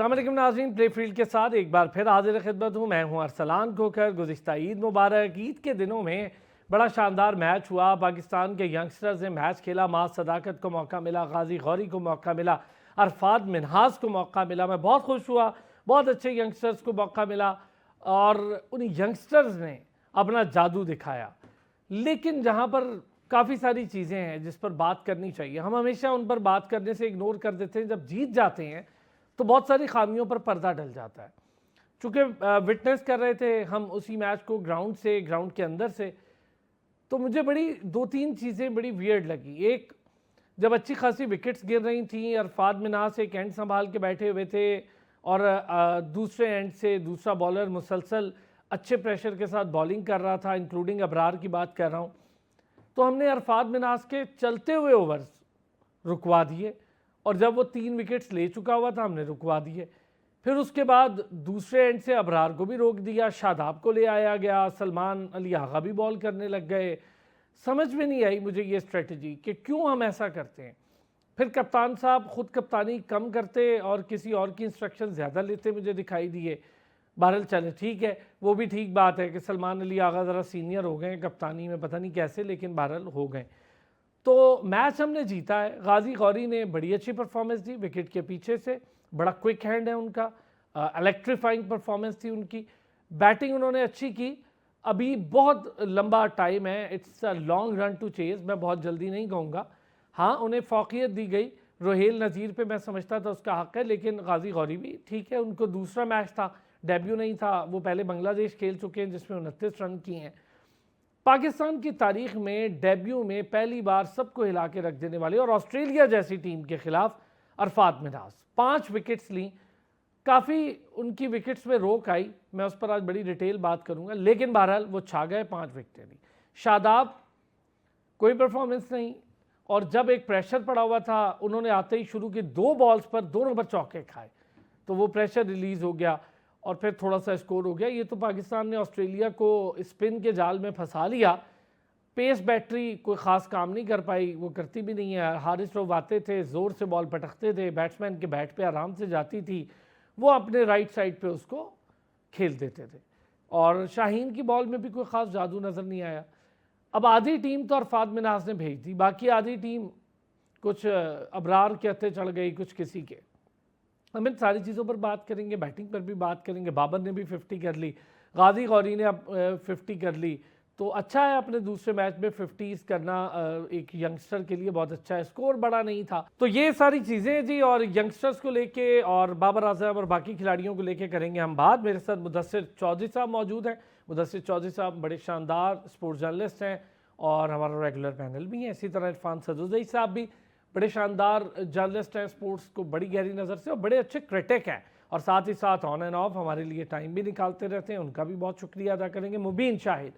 अस्सलाम वालेकुम नाज़रीन, प्ले फील्ड के साथ एक बार फिर हाजिर खिदमत हूँ। मैं हूँ अरसलान खोखर। गुज़िश्ता ईद मुबारक। ईद के दिनों में बड़ा शानदार मैच हुआ। पाकिस्तान के यंगस्टर्स ने मैच खेला। माँ सदाकत को मौका मिला, गाजी गौरी को मौका मिला, अरफात मिनहास को मौका मिला। मैं बहुत खुश हुआ, बहुत अच्छे यंगस्टर्स को मौका मिला और उन यंगस्टर्स ने अपना जादू दिखाया। लेकिन जहाँ पर काफ़ी सारी चीज़ें हैं जिस पर बात करनी चाहिए, हम हमेशा उन पर बात करने से इग्नोर कर देते हैं। जब जीत जाते हैं तो बहुत सारी खामियों पर पर्दा डल जाता है। चूँकि विटनेस कर रहे थे हम उसी मैच को ग्राउंड के अंदर से, तो मुझे बड़ी दो तीन चीज़ें बड़ी वियर्ड लगी। एक, जब अच्छी खासी विकेट्स गिर रही थी, अरफात मिन्हास एक एंड संभाल के बैठे हुए थे और दूसरे एंड से दूसरा बॉलर मुसलसल अच्छे प्रेशर के साथ बॉलिंग कर रहा था, इंक्लूडिंग अबरार की बात कर रहा हूँ। तो हमने अरफात मिन्हास के चलते हुए ओवर्स रुकवा दिए और जब वो 3 विकेट्स ले चुका हुआ था हमने रुकवा दिए। फिर उसके बाद दूसरे एंड से अबरार को भी रोक दिया, शादाब को ले आया गया, सलमान अली आगा भी बॉल करने लग गए। समझ में नहीं आई मुझे ये स्ट्रेटजी कि क्यों हम ऐसा करते हैं। फिर कप्तान साहब खुद कप्तानी कम करते और किसी और की इंस्ट्रक्शन ज़्यादा लेते मुझे दिखाई दिए। बहरहाल चले ठीक है, वो भी ठीक बात है कि सलमान अली आगा ज़रा सीनियर हो गए कप्तानी में, पता नहीं कैसे, लेकिन बहरहाल हो गए। तो मैच हमने जीता है। गाजी गौरी ने बड़ी अच्छी परफॉर्मेंस दी विकेट के पीछे से, बड़ा क्विक हैंड है उनका, इलेक्ट्रीफाइंग परफॉर्मेंस थी उनकी। बैटिंग उन्होंने अच्छी की। अभी बहुत लंबा टाइम है, it's a long run to chase, मैं बहुत जल्दी नहीं कहूँगा। हाँ, उन्हें फ़ौक़ियत दी गई। रोहेल नज़ीर पे मैं समझता था उसका हक़ है, लेकिन गाजी गौरी भी ठीक है, उनको दूसरा मैच था, डेब्यू नहीं था। वो पहले बांग्लादेश खेल चुके हैं जिसमें 29 रन किए हैं। पाकिस्तान की तारीख में डेब्यू में पहली बार सबको हिला के रख देने वाले और ऑस्ट्रेलिया जैसी टीम के खिलाफ अरफात मिन्हास 5 विकेट्स ली। काफ़ी उनकी विकेट्स में रोक आई, मैं उस पर आज बड़ी डिटेल बात करूंगा, लेकिन बहरहाल वो छा गए, 5 विकेटें ली। शादाब कोई परफॉर्मेंस नहीं, और जब एक प्रेशर पड़ा हुआ था उन्होंने आते ही शुरू की 2 बॉल्स पर 2 नंबर चौके खाए, तो वो प्रेशर रिलीज़ हो गया और फिर थोड़ा सा स्कोर हो गया। ये तो पाकिस्तान ने ऑस्ट्रेलिया को स्पिन के जाल में फंसा लिया। पेस बैटरी कोई ख़ास काम नहीं कर पाई, वो करती भी नहीं है। हारिस रऊफ आते थे, ज़ोर से बॉल पटकते थे, बैट्समैन के बैट पे आराम से जाती थी, वो अपने राइट साइड पे उसको खेल देते थे। और शाहीन की बॉल में भी कोई ख़ास जादू नज़र नहीं आया। अब आधी टीम तो अरफात मिन्हास ने भेज दी, बाकी आधी टीम कुछ अबरार के हत्थे चढ़ गई, कुछ किसी के। हम इन सारी चीज़ों पर बात करेंगे, बैटिंग पर भी बात करेंगे। बाबर ने भी 50 कर ली, गाजी गौरी ने अब 50 कर ली, तो अच्छा है अपने दूसरे मैच में 50s करना एक यंगस्टर के लिए बहुत अच्छा है। स्कोर बड़ा नहीं था, तो ये सारी चीज़ें जी, और यंगस्टर्स को लेके और बाबर आजम और बाकी खिलाड़ियों को लेके करेंगे हम बात। मेरे साथ मुदस्सिर चौधरी साहब मौजूद हैं। मुदस्सिर चौधरी साहब बड़े शानदार स्पोर्ट्स जर्नलिस्ट हैं और हमारा रेगुलर पैनल भी है। इसी तरह इरफान सदुदई साहब भी बड़े शानदार जर्नलिस्ट हैं, स्पोर्ट्स को बड़ी गहरी नज़र से, और बड़े अच्छे क्रिटिक हैं, और साथ ही साथ ऑन एंड ऑफ हमारे लिए टाइम भी निकालते रहते हैं, उनका भी बहुत शुक्रिया अदा करेंगे। मुबीन शाहिद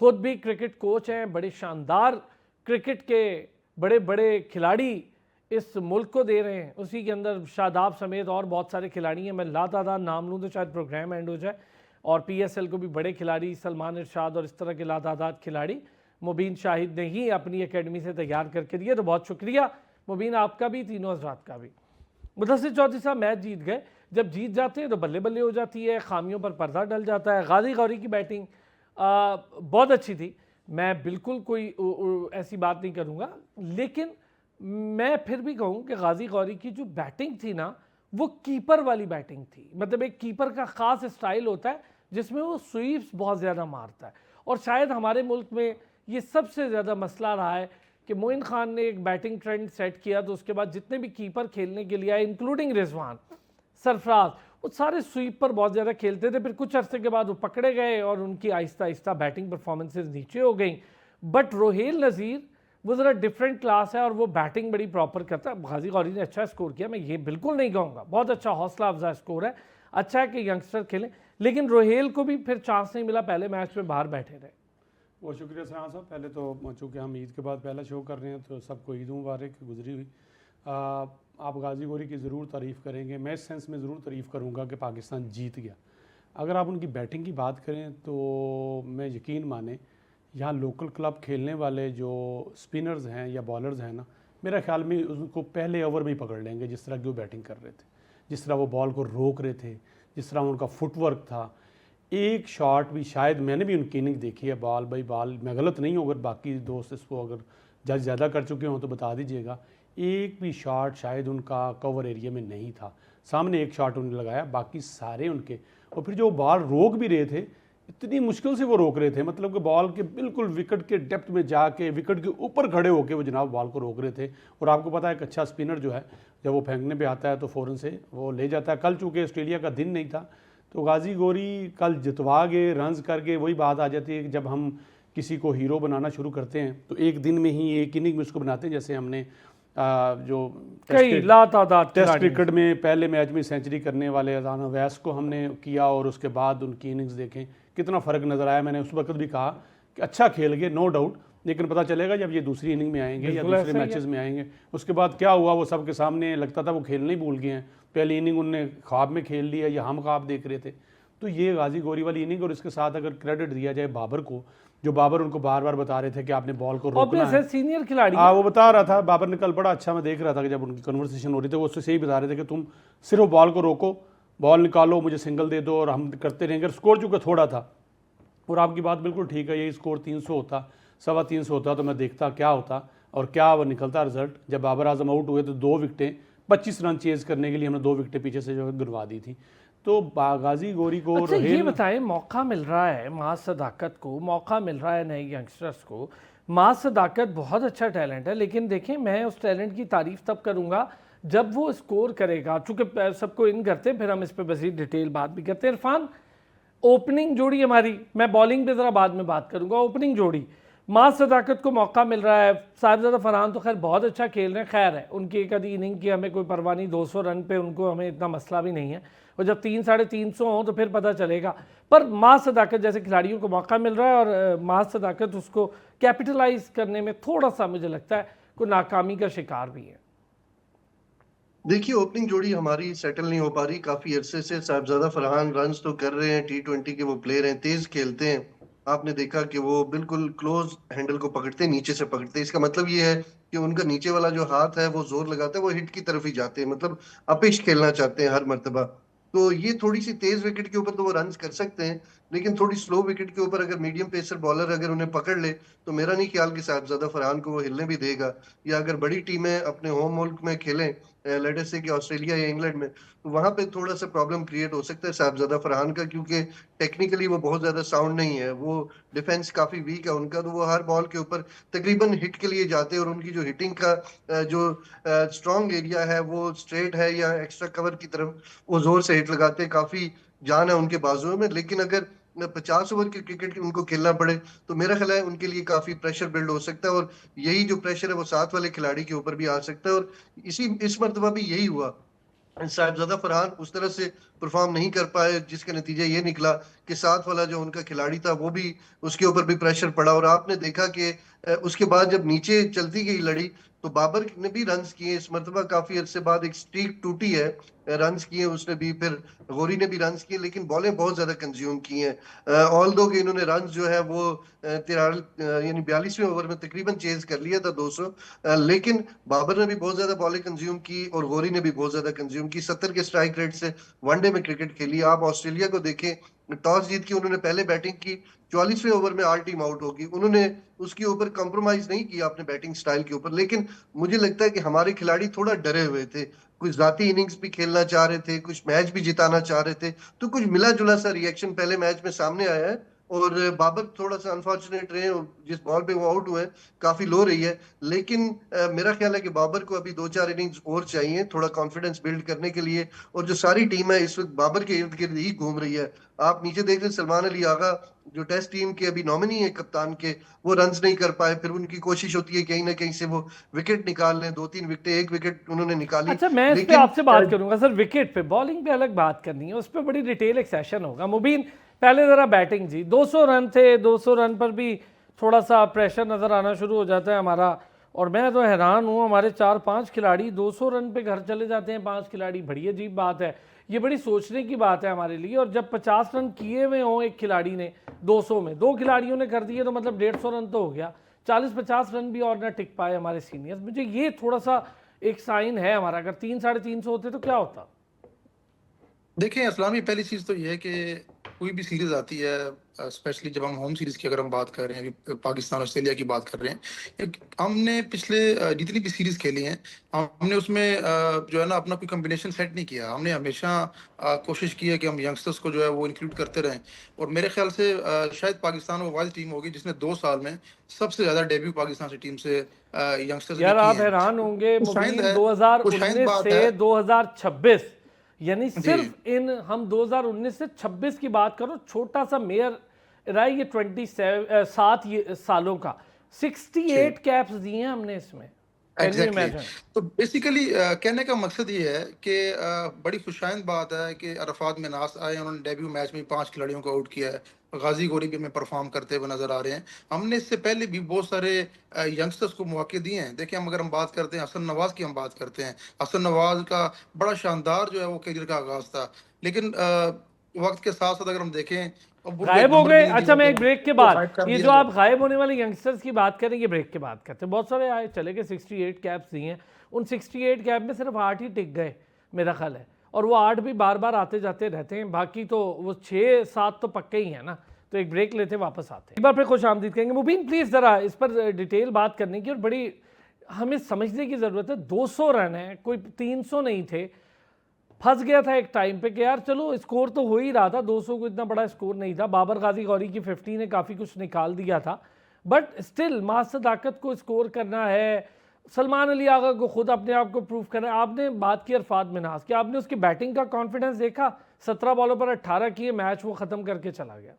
खुद भी क्रिकेट कोच हैं, बड़े शानदार क्रिकेट के बड़े बड़े खिलाड़ी इस मुल्क को दे रहे हैं। उसी के अंदर शादाब समेत और बहुत सारे खिलाड़ी हैं, मैं लातादाद नाम लूँ तो शायद प्रोग्राम एंड हो जाए। और PSL को भी बड़े खिलाड़ी, सलमान इरशाद और इस तरह के लातादाद खिलाड़ी मुबीन शाहिद ने ही अपनी एकेडमी से तैयार करके दिए, तो बहुत शुक्रिया मुबीन, आपका भी, तीनों हज़रात का भी। मुदस्सिर चौधरी साहब मैच जीत गए। जब जीत जाते हैं तो बल्ले बल्ले हो जाती है, खामियों पर पर्दा डल जाता है। गाजी गौरी की बैटिंग बहुत अच्छी थी, मैं बिल्कुल कोई ऐसी बात नहीं करूँगा, लेकिन मैं फिर भी कहूँ कि गाजी गौरी की जो बैटिंग थी ना, वो कीपर वाली बैटिंग थी। मतलब एक कीपर का ख़ास स्टाइल होता है जिसमें वो स्वीप्स बहुत ज़्यादा मारता है, और शायद हमारे मुल्क में ये सबसे ज़्यादा मसला रहा है कि मोइन खान ने एक बैटिंग ट्रेंड सेट किया, तो उसके बाद जितने भी कीपर खेलने के लिए आए, इंक्लूडिंग रिजवान, सरफराज, वो सारे स्वीप पर बहुत ज़्यादा खेलते थे। फिर कुछ अरसे के बाद वो पकड़े गए और उनकी आहिस्ता आहिस्ता बैटिंग परफॉर्मेंसेज नीचे हो गई। बट रोहेल नज़ीर वो ज़रा डिफरेंट क्लास है और वो बैटिंग बड़ी प्रॉपर करता है। गाजी गौरी ने अच्छा स्कोर किया, मैं ये बिल्कुल नहीं कहूँगा, बहुत अच्छा हौसला अफजा स्कोर है, अच्छा है कि यंगस्टर खेलें, लेकिन रोहेल को भी फिर चांस नहीं मिला, पहले मैच में बाहर बैठे रहे। बहुत शुक्रिया सरान साहब। पहले तो चूँकि हम ईद के बाद पहला शो कर रहे हैं तो सबको ईद मुबारक गुजरी हुई। आप गाजी गौरी की ज़रूर तारीफ़ करेंगे, मैं इस सेंस में ज़रूर तारीफ़ करूँगा कि पाकिस्तान जीत गया। अगर आप उनकी बैटिंग की बात करें तो मैं यकीन माने यहाँ लोकल क्लब खेलने वाले जो स्पिनर्स हैं या बॉलर्स हैं ना, मेरा ख्याल में उनको पहले ओवर में ही पकड़ लेंगे जिस तरह की वो बैटिंग कर रहे थे। जिस तरह वो बॉल को रोक रहे थे, जिस तरह उनका फुटवर्क था, एक शॉट भी शायद मैंने भी उनकी इनिंग देखी है बॉल बाई बॉल, मैं गलत नहीं हूँ, अगर बाकी दोस्त इसको अगर जज ज़्यादा कर चुके हों तो बता दीजिएगा, एक भी शॉट शायद उनका कवर एरिया में नहीं था। सामने एक शॉट उन्होंने लगाया, बाकी सारे उनके, और फिर जो बॉल रोक भी रहे थे इतनी मुश्किल से वो रोक रहे थे, मतलब कि बॉल के बिल्कुल विकेट के डेप्थ में जाके विकेट के ऊपर खड़े होकर वो जनाब बॉल को रोक रहे थे। और आपको पता है एक अच्छा स्पिनर जो है जब वो फेंकने पे आता है तो फ़ौरन से वो ले जाता है। कल चूँकि ऑस्ट्रेलिया का दिन नहीं था तो गाजी गौरी कल जितवा गए, रन्स करके, वही बात आ जाती है कि जब हम किसी को हीरो बनाना शुरू करते हैं तो एक दिन में ही एक इनिंग में उसको बनाते हैं। जैसे हमने जो कई लातादाद टेस्ट क्रिकेट में पहले मैच में सेंचुरी करने वाले अजान अवैस को हमने किया और उसके बाद उनकी इनिंग्स देखें कितना फ़र्क नज़र आया। मैंने उस वक्त भी कहा कि अच्छा खेल गए नो डाउट, लेकिन पता चलेगा जब ये दूसरी इनिंग में आएंगे या दूसरे मैचेस में आएंगे। उसके बाद क्या हुआ वो सबके सामने लगता था वो खेलना ही भूल गए हैं। पहली इनिंग उनने ख्वाब में खेल लिया या हम ख्वाब देख रहे थे। तो ये गाजी गौरी वाली इनिंग, और इसके साथ अगर क्रेडिट दिया जाए बाबर को, जो बाबर उनको बार बार बता रहे थे कि आपने बॉल को रोकना है, सीनियर खिलाड़ी वो बता रहा था बाबर ने कल बड़ा अच्छा, मैं देख रहा था कि जब उनकी कन्वर्सेशन हो रही थी वो उससे सही बता रहे थे कि तुम सिर्फ बॉल को रोको, बॉल निकालो, मुझे सिंगल दे दो और हम करते रहेंगे। स्कोर चूँकि थोड़ा था, और आपकी बात बिल्कुल ठीक है, यही स्कोर 300 होता, 325 होता तो मैं देखता क्या होता और क्या वो निकलता रिजल्ट। जब बाबर आजम आउट हुए तो 2 विकेटें 25 रन चेज करने के लिए हमने 2 विकेटें पीछे से जो है गिरवा दी थी। तो गाजी गौरी को अच्छा ये बताएं, मौका मिल रहा है मास सदाकत को, मौका मिल रहा है नए यंगस्टर्स को। मास सदाकत बहुत अच्छा टैलेंट है, लेकिन देखें मैं उस टैलेंट की तारीफ तब करूंगा जब वो स्कोर करेगा। चूंकि सबको इन करते हैं, फिर हम इस पर मज़ीद डिटेल बात भी करते हैं। इरफान, ओपनिंग जोड़ी हमारी, मैं बॉलिंग पे ज़रा बाद में बात करूंगा, ओपनिंग जोड़ी मास सदाकत को मौका मिल रहा है। साहिबजादा फरहान तो खैर बहुत अच्छा खेल रहे हैं, खैर है उनकी एक आधी इनिंग की हमें कोई परवाह नहीं, 200 रन पे उनको हमें इतना मसला भी नहीं है, और जब 300-350 हो तो फिर पता चलेगा। पर मास सदाकत जैसे खिलाड़ियों को मौका मिल रहा है और मास सदाकत उसको कैपिटलाइज करने में थोड़ा सा मुझे लगता है कोई नाकामी का शिकार भी है। देखिए, ओपनिंग जोड़ी हमारी सेटल नहीं हो पा रही काफी अरसे से। साहिबजादा फरहान रन्स तो कर रहे हैं, T20 के वो प्लेयर हैं, तेज खेलते हैं। आपने देखा कि वो बिल्कुल क्लोज हैंडल को पकड़ते हैं, नीचे से पकड़ते हैं। इसका मतलब ये है कि उनका नीचे वाला जो हाथ है वो जोर लगाता है, वो हिट की तरफ ही जाते हैं, मतलब अपिश खेलना चाहते हैं हर मर्तबा। तो ये थोड़ी सी तेज विकेट के ऊपर तो वो रन्स कर सकते हैं, लेकिन थोड़ी स्लो विकेट के ऊपर अगर मीडियम पेसर बॉलर अगर उन्हें पकड़ ले तो मेरा नहीं ख्याल कि साहिबजादा फरहान को वो हिलने भी देगा। या अगर बड़ी टीमें अपने होम मुल्क में खेलें, लेट अस से कि ऑस्ट्रेलिया या इंग्लैंड में, तो वहां पे थोड़ा सा प्रॉब्लम क्रिएट हो सकता है साहिबजादा फरहान का, क्योंकि टेक्निकली वो बहुत ज्यादा साउंड नहीं है, वो डिफेंस काफी वीक है उनका। तो वो हर बॉल के ऊपर तकरीबन हिट के लिए जाते हैं, और उनकी जो हिटिंग का जो स्ट्रॉन्ग एरिया है वो स्ट्रेट है या एक्स्ट्रा कवर की तरफ वो जोर से हिट लगाते हैं, काफी जान है उनके बाजुओं में। लेकिन अगर 50 ओवर के क्रिकेट उनको खेलना पड़े तो मेरा ख्याल है उनके लिए काफी प्रेशर बिल्ड हो सकता है, और यही जो प्रेशर है वो साथ वाले खिलाड़ी के ऊपर भी आ सकता है। और इस मर्तबा भी यही हुआ। साहिबजादा फरहान उस तरह से परफॉर्म नहीं कर पाए, जिसका नतीजा ये निकला कि साथ वाला जो उनका खिलाड़ी था वो भी, उसके ऊपर भी प्रेशर पड़ा। और आपने देखा कि उसके बाद जब नीचे चलती गई लड़ी तो बाबर ने भी रन्स किए। इस मरतबा काफी अरसे बाद एक स्ट्रीक टूटी है, रन्स किए उसने भी, फिर गौरी ने भी रन्स किए, लेकिन बॉलें बहुत ज्यादा कंज्यूम की हैं। ऑल दो कि इन्होंने रन्स जो है वो यानी 42वें ओवर में तकरीबन चेज कर लिया था 200, लेकिन बाबर ने भी बहुत ज्यादा बॉलें कंज्यूम की और गौरी ने भी बहुत ज्यादा कंज्यूम की। 70 के स्ट्राइक रेट से वनडे में क्रिकेट खेली। आप ऑस्ट्रेलिया को देखें, टॉस जीत के उन्होंने पहले बैटिंग की, 44वें ओवर में ऑल टीम आउट होगी, उन्होंने उसके ऊपर कॉम्प्रोमाइज नहीं किया अपने बैटिंग स्टाइल के ऊपर। लेकिन मुझे लगता है कि हमारे खिलाड़ी थोड़ा डरे हुए थे, कुछ जाती इनिंग्स भी खेलना चाह रहे थे, कुछ मैच भी जिताना चाह रहे थे, तो कुछ मिला जुला सा रिएक्शन पहले मैच में सामने आया है। और बाबर थोड़ा सा अनफॉर्चुनेट रहे, जिस बॉल पे वो आउट हुए काफी लो रही है। लेकिन मेरा ख्याल है कि बाबर को अभी 2-4 इनिंग्स और चाहिए थोड़ा कॉन्फिडेंस बिल्ड करने के लिए। और जो सारी टीम है इस वक्त बाबर के इर्द गिर्द ही घूम रही है। आप नीचे देख रहे सलमान अली आगा जो टेस्ट टीम के अभी नॉमिनी है कप्तान के, वो रन्स नहीं कर पाए। फिर उनकी कोशिश होती है कहीं ना कहीं से वो विकेट निकाल लें, 2-3 विकेटें, एक विकेट उन्होंने निकाली। अच्छा मैं इस पे लेकिन आपसे बात करूंगा सर, विकेट पे, बॉलिंग पे अलग बात करनी है, उस पर बड़ी डिटेल एक सेशन होगा। मुबीन पहले ज़रा बैटिंग जी, 200 रन थे, 200 रन पर भी थोड़ा सा प्रेशर नज़र आना शुरू हो जाता है हमारा, और मैं तो हैरान हूँ हमारे 4-5 खिलाड़ी 200 रन पे घर चले जाते हैं, 5 खिलाड़ी, बड़ी अजीब बात है, ये बड़ी सोचने की बात है हमारे लिए। और जब 50 रन किए हुए हों एक खिलाड़ी ने 200 में, 2 खिलाड़ियों ने कर दिए तो मतलब 150 रन तो हो गया, 40-50 रन भी और ना टिक पाए हमारे सीनियर्स। मुझे ये थोड़ा सा एक साइन है हमारा, अगर 3-350 होते तो क्या होता? देखें असलामी, पहली चीज़ तो ये है कि कोई भी सीरीज़ आती है, स्पेशली जब हम होम सीरीज़ की अगर हम बात कर रहे हैं, अभी पाकिस्तान ऑस्ट्रेलिया की बात कर रहे हैं, हमने पिछले जितनी भी सीरीज़ खेली हैं, हमने उसमें जो है ना अपना कोई कॉम्बिनेशन सेट नहीं किया। हमने हमेशा कोशिश की है कि हम यंगस्टर्स को जो है वो इंक्लूड करते रहें। और मेरे ख्याल से शायद पाकिस्तान वो वाइल्ड टीम होगी जिसने 2 साल में सबसे ज़्यादा डेब्यू पाकिस्तान की टीम से यंगस्टर्स ने यार किए आप हैं। हैरान होंगे शायद मुबीन, है, वो शायद 2019 बात से है। 2026, यानी जी सिर्फ इन हम 2019 से 26 की बात करो, छोटा सा मेयर रहा है ये 7 सालों का, जी 68 कैप्स दिए हैं हमने इसमें। Can you exactly imagine? तो बेसिकली कहने का मकसद ये है कि बड़ी खुशाइंद बात है कि अरफात मिनास आए, उन्होंने डेब्यू मैच में 5 खिलाड़ियों को आउट किया है। गाजी गोरी भी हमें परफॉर्म करते हुए नजर आ रहे हैं। हमने इससे पहले भी बहुत सारे यंगस्टर्स को मौके दिए हैं। देखिए, हम अगर हम बात करते हैं हसन नवाज की, हम बात करते हैं हसन नवाज का बड़ा शानदार जो है वो करियर का आगाज था। लेकिन वक्त के साथ साथ अगर हम देखें, अब उनको एक गायब हो नंबर गए। भी नहीं अच्छा, दिया मैं गया, एक ब्रेक के उनको बाद, हाइड कर ये दिया जो गया। आप गायब होने वाले यंगस्टर्स की बात करें, ये ब्रेक के बाद करते हैं। बहुत सारे आए चले गए, 68 कैप्स दिए हैं, उन 68 कैप में सिर्फ 8 ही टिक गए मेरा ख्याल है, और वो 8 भी बार बार आते जाते रहते हैं, बाकी तो वो 6-7 तो पक्के ही हैं ना। तो एक ब्रेक लेते हैं, वापस आते हैं, एक बार फिर खुश आमदीद कहेंगे। मुबीन प्लीज़ ज़रा इस पर डिटेल बात करने की, और बड़ी हमें समझने की ज़रूरत है। 200 रन है, कोई 300 नहीं थे। फंस गया था एक टाइम पे कि यार चलो स्कोर तो हो ही रहा था, 200 को इतना बड़ा स्कोर नहीं था। बाबर गाजी गौरी की 50 ने काफ़ी कुछ निकाल दिया था, बट स्टिल माह सदाकत को स्कोर करना है, सलमान अली आगा को खुद अपने आप को प्रूव करना है। आपने बात की अरफात मिन्हाज की, आपने उसकी बैटिंग का कॉन्फिडेंस देखा, 17 बॉलों पर 18 किए, मैच वो ख़त्म करके चला गया।